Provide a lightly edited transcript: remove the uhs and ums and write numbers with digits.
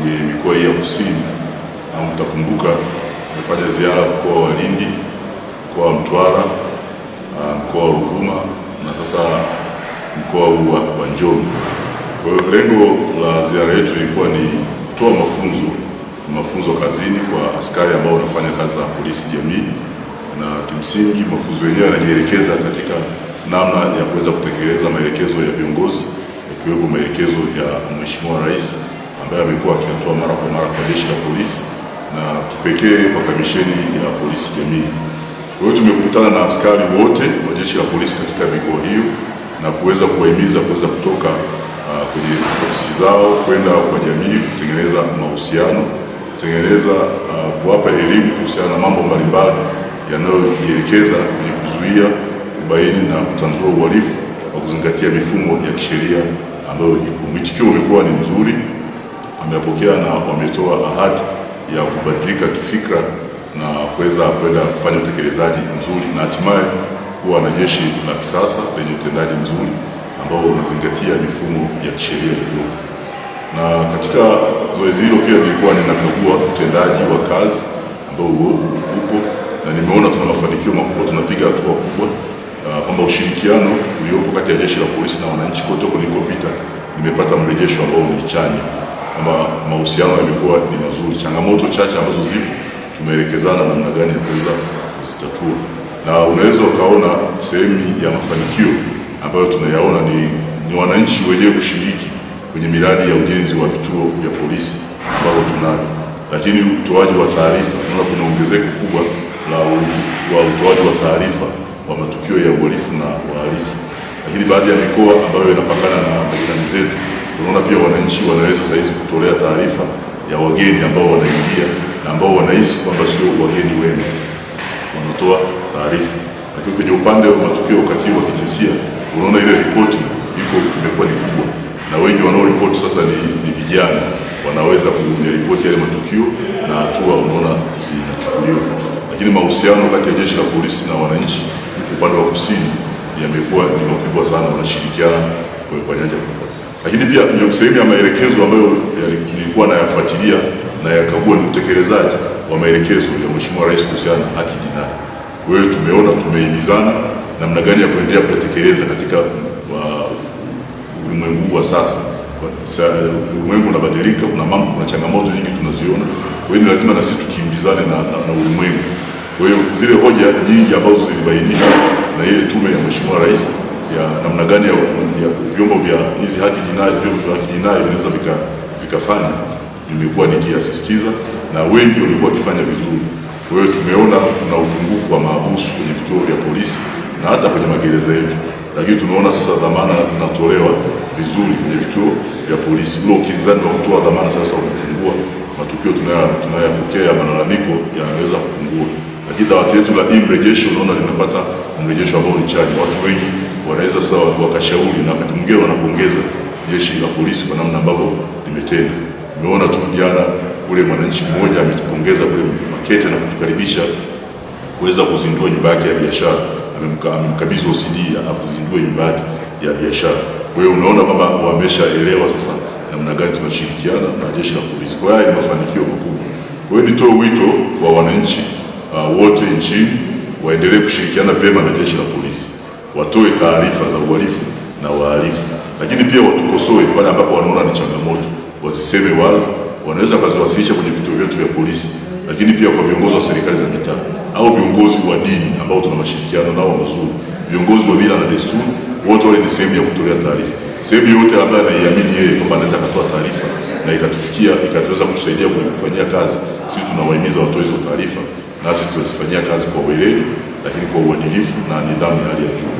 kwenye mikoa hii ya kusini, na mtakumbuka nimefanya ziara mkoa wa Lindi, mkoa wa Mtwara, mkoa wa Ruvuma na sasa mkoa wa Njombe. Kwa hiyo lengo la ziara yetu ilikuwa ni kutoa mafunzo kazini kwa askari ambao wanafanya kazi za polisi jamii, na kimsingi mafunzo yenyewe yanajielekeza katika namna ya kuweza kutekeleza maelekezo ya viongozi, ikiwepo maelekezo ya Mheshimiwa Rais ambaye amekuwa akiyatoa mara kwa mara kwa jeshi la polisi na kipekee kwa kamisheni ya polisi jamii. Kwa hiyo tumekutana na askari wote wa jeshi la polisi katika mikoa hiyo na kuweza kuwahimiza kuweza kutoka kwenye ofisi zao kwenda kwa jamii, kutengeneza mahusiano, kuwapa elimu kuhusiana na mambo mbalimbali yanayojielekeza kwenye kuzuia, kubaini na kutanzua uhalifu wa kuzingatia mifumo ya kisheria ambayo ipo. Mwitikio umekuwa ni mzuri, wamepokea na wametoa ahadi ya kubadilika kifikra na kuweza kwenda kufanya utekelezaji mzuri na hatimaye kuwa na jeshi la kisasa lenye utendaji mzuri ambao unazingatia mifumo ya kisheria iliyopo. Na katika zoezi hilo pia nilikuwa ninakagua utendaji wa kazi ambao upo, na nimeona tuna mafanikio makubwa, tunapiga hatua kubwa, kwamba ushirikiano uliopo kati ya jeshi la polisi na wananchi kote nilikopita nimepata mrejesho ambao ni chanya, kwamba mahusiano yamekuwa ni mazuri. Changamoto chache ambazo zipo tumeelekezana namna gani ya kuweza kuzitatua, na unaweza ukaona sehemu ya mafanikio ambayo tunayaona ni wananchi wenyewe kushiriki kwenye miradi ya ujenzi wa vituo vya polisi ambao tunavyo, lakini utoaji wa taarifa, naona kuna ongezeko kubwa la utoaji wa taarifa wa matukio ya uhalifu na wahalifu. Lakini baadhi ya mikoa ambayo inapakana na majirani zetu, tunaona pia wananchi wanaweza sasa hizi kutolea taarifa ya wageni ambao wanaingia na ambao wanahisi kwamba sio wageni wema, wanatoa taarifa. Lakini kwenye upande wa matukio ya ukatili wa kijinsia, unaona ile ripoti imekuwa ni kubwa, na wengi wanaoripoti sasa ni vijana, wanaweza kuripoti yale matukio na hatua unaona zinachukuliwa. Lakini mahusiano kati ya jeshi la polisi na wananchi upande wa kusini yamekuwa ni makubwa sana, wanashirikiana kwa nyanja kubwa. Lakini pia ni sehemu ya maelekezo ambayo nilikuwa nayafuatilia na yakagua ni utekelezaji wa maelekezo ya Mheshimiwa Rais kuhusiana na haki jinai. Kwa hiyo tumeona tumehimizana namna gani ya kuendelea kutekeleza katika ulimwengu wa sasa. Ulimwengu unabadilika, kuna changamoto nyingi tunaziona, kwa hiyo lazima na sisi tukimbizane na ulimwengu. Kwa hiyo zile hoja nyingi ambazo zilibainishwa na ile tume ya Mheshimiwa Rais ya namna gani ya vyombo vya hizi haki jinai, vyombo vya haki jinai vinaweza vikafanya, nimekuwa nikiasisitiza na wengi walikuwa wakifanya vizuri. Kwa hiyo tumeona kuna upungufu wa mahabusu kwenye vituo vya polisi na hata kwenye magereza yetu, lakini tunaona sasa dhamana zinatolewa vizuri kwenye vituo vya polisi. Ule ukinzani wa kutoa dhamana sasa umepungua, matukio tunayapokea ya malalamiko yanaweza kupungua. Lakini dawati letu la mrejesho unaona limepata mrejesho ambao ni chanya. Watu wengi wanaweza sasa wakashauri na wakati mwingine wanapongeza jeshi la polisi kwa namna ambavyo limetenda. Tumeona tu jana kule mwananchi mmoja ametupongeza kule Makete na kutukaribisha kuweza kuzindua nyumba yake ya biashara, amemkabidhi OCD afuzindue nyumba yake ya biashara. Kwa hiyo unaona kwamba wameshaelewa sasa namna gani tunashirikiana na jeshi la polisi. Kwa hiyo ni mafanikio makubwa. Kwa hiyo nitoe wito kwa wananchi wote nchini waendelee kushirikiana vyema na jeshi la polisi, watoe taarifa za uhalifu na wahalifu, lakini pia watukosoe pale ambapo wanaona ni changamoto, waziseme wazi. Wanaweza kuziwasilisha kwenye vituo vyetu vya polisi, lakini pia kwa viongozi wa serikali za mitaa au viongozi wa dini ambao tuna mashirikiano nao mazuri, viongozi wa mila na desturi, wote wale ni sehemu ya kutolea taarifa. Sehemu yote ambayo anaiamini yeye kwamba anaweza kutoa taarifa na ikatufikia ikaweza kutusaidia kufanyia kazi, sisi tunawahimiza watoe hizo taarifa, nasi tutazifanyia kazi kwa weledi, lakini kwa uadilifu na nidhamu ya hali ya juu.